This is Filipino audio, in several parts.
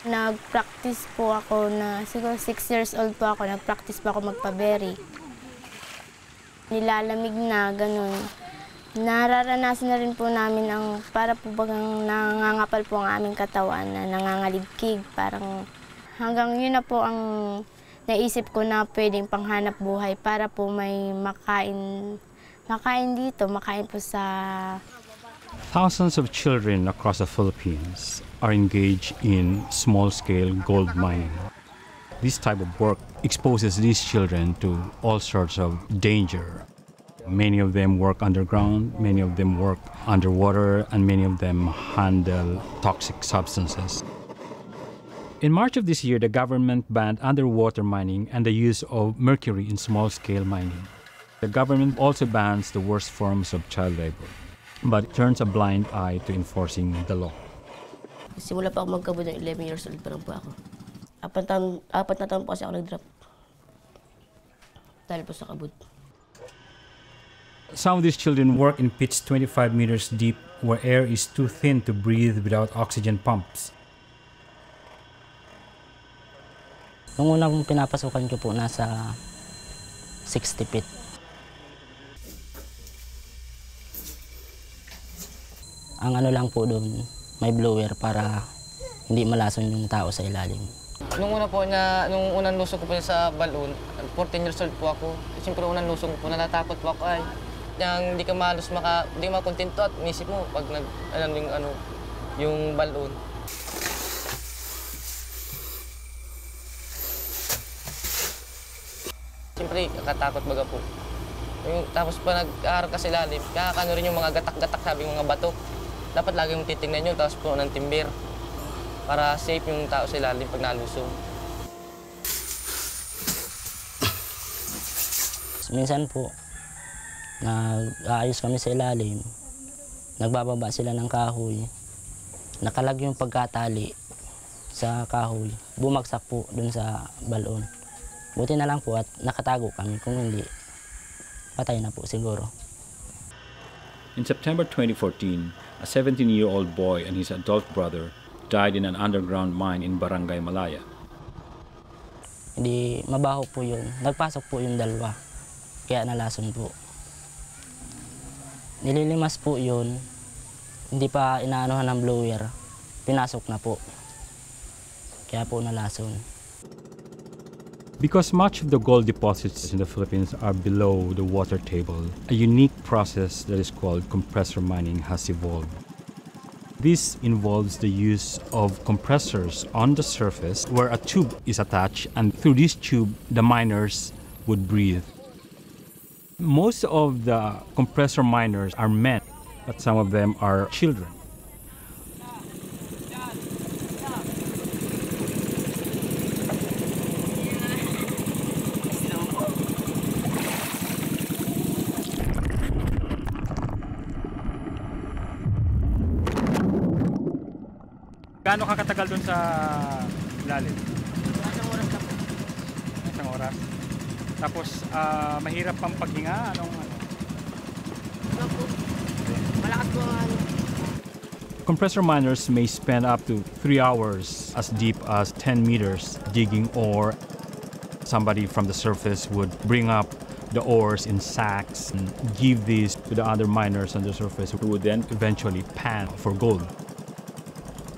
Nag-practice po ako na siguro 6 years old po ako. Nag-practice po ako magpaberi. Nilalamig na, ganun. Nararanasan na rin po namin ang para po bagang nangangapal po ang aming katawan na nangangaligkig. Parang hanggang yun na po ang naisip ko na pwedeng panghanap buhay para po may makain dito, makain po sa... Thousands of children across the Philippines are engaged in small-scale gold mining. This type of work exposes these children to all sorts of danger. Many of them work underground, many of them work underwater, and many of them handle toxic substances. In March of this year, the government banned underwater mining and the use of mercury in small-scale mining. The government also bans the worst forms of child labor, but turns a blind eye to enforcing the law. Simula pa ako magkabod ng 11 years old pa lang po ako. Apat na taon po kasi ako nag-drop. Dahil po sa kabod. Some of these children work in pits 25 meters deep where air is too thin to breathe without oxygen pumps. Nung una pong pinapasukan ko po, nasa 60 feet. Ang ano lang po doon, may blower para hindi malason yung tao sa ilalim. Nung unang lusong ko po sa balon, 14 years old po ako. Siyempre unang lusong ko po, natatakot po ako ay. Hindi ka malos hindi makontento at inisip mo pag yung balon. Siyempre, kakatakot baga po. Tapos pa nag-aaral ka sa ilalim, kakakano rin yung mga gatak-gatak, sabi yung mga bato. Dapat lagi mong titignan yun, tapos po ng timber para safe yung tao sa ilalim pag nalusong. Minsan po, nag-aayos kami sa ilalim, nagbababa sila ng kahoy, nakalag yung pagkatali sa kahoy, bumagsak po dun sa balon. Buti na lang po at nakatago kami, kung hindi, patay na po siguro. In September 2014, a 17-year-old boy and his adult brother died in an underground mine in Barangay Malaya. Hindi, mabaho po yun. Nagpasok po yung dalawa, kaya nalason po. Nililimas po yun, hindi pa inaanohan ng blower, pinasok na po. Kaya po nalason. Because much of the gold deposits in the Philippines are below the water table, a unique process that is called compressor mining has evolved. This involves the use of compressors on the surface where a tube is attached, and through this tube, the miners would breathe. Most of the compressor miners are men, but some of them are children. Gaano ka katagal dun sa lalim? Isang oras na po. Isang oras? Tapos mahirap pang paghinga? Ano po? Malakas po ang Compressor miners may spend up to 3 hours as deep as 10 meters digging ore. Somebody from the surface would bring up the ores in sacks and give these to the other miners on the surface who would then eventually pan for gold.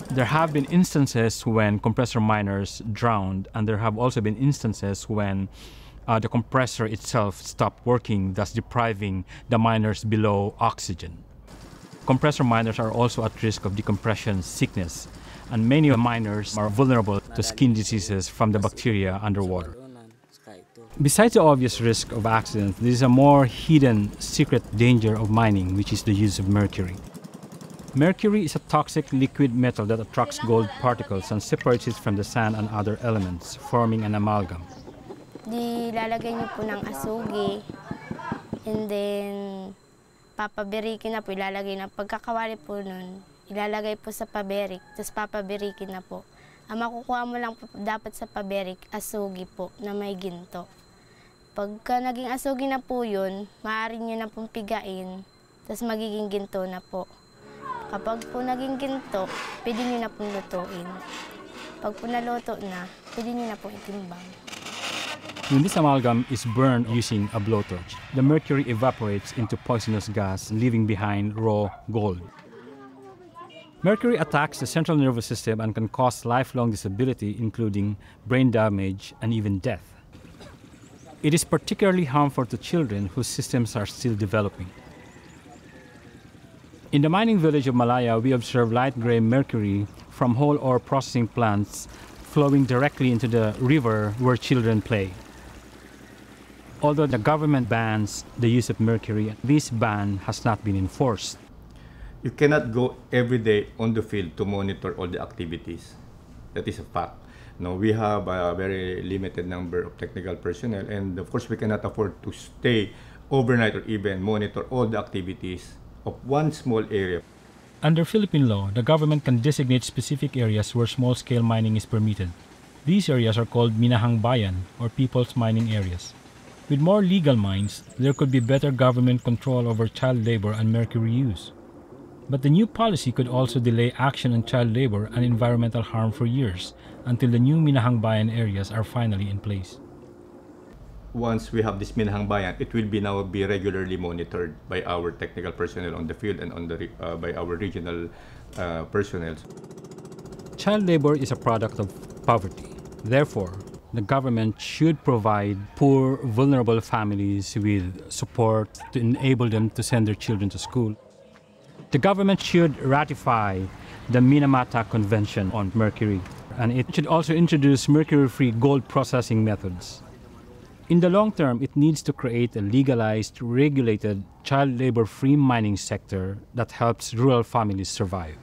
There have been instances when compressor miners drowned, and there have also been instances when the compressor itself stopped working, thus depriving the miners below oxygen. Compressor miners are also at risk of decompression sickness, and many miners are vulnerable to skin diseases from the bacteria underwater. Besides the obvious risk of accidents, there is a more hidden, secret danger of mining, which is the use of mercury. Mercury is a toxic liquid metal that attracts gold particles and separates it from the sand and other elements, forming an amalgam. Lalagay niyo po ng asugi, and then papabirikin na po, ilalagay na. Pagkakawali po nun, ilalagay po sa paberik, tapos papabirikin na po. Ang makukuha mo lang po dapat sa paberik, asugi po, na may ginto. Pagka naging asugi na po yun, maaari nyo na pong pigain, tapos magiging ginto na po. Kapag po naging ginto, pwede nyo na pong lutuin. Pag po naluto na, pwede niyo na po itimbang. When this amalgam is burned using a blowtorch, the mercury evaporates into poisonous gas, leaving behind raw gold. Mercury attacks the central nervous system and can cause lifelong disability, including brain damage and even death. It is particularly harmful to children whose systems are still developing. In the mining village of Malaya, we observe light gray mercury from whole ore processing plants flowing directly into the river where children play. Although the government bans the use of mercury, this ban has not been enforced. You cannot go every day on the field to monitor all the activities. That is a fact. No, we have a very limited number of technical personnel, and of course we cannot afford to stay overnight or even monitor all the activities of one small area. Under Philippine law, the government can designate specific areas where small-scale mining is permitted. These areas are called Minahang Bayan, or People's Mining Areas. With more legal mines, there could be better government control over child labor and mercury use. But the new policy could also delay action on child labor and environmental harm for years until the new Minahang Bayan areas are finally in place. Once we have this Minahang Bayan, it will now be regularly monitored by our technical personnel on the field and by our regional personnel. Child labor is a product of poverty. Therefore, the government should provide poor, vulnerable families with support to enable them to send their children to school. The government should ratify the Minamata Convention on Mercury, and it should also introduce mercury-free gold processing methods. In the long term, it needs to create a legalized, regulated, child labor-free mining sector that helps rural families survive.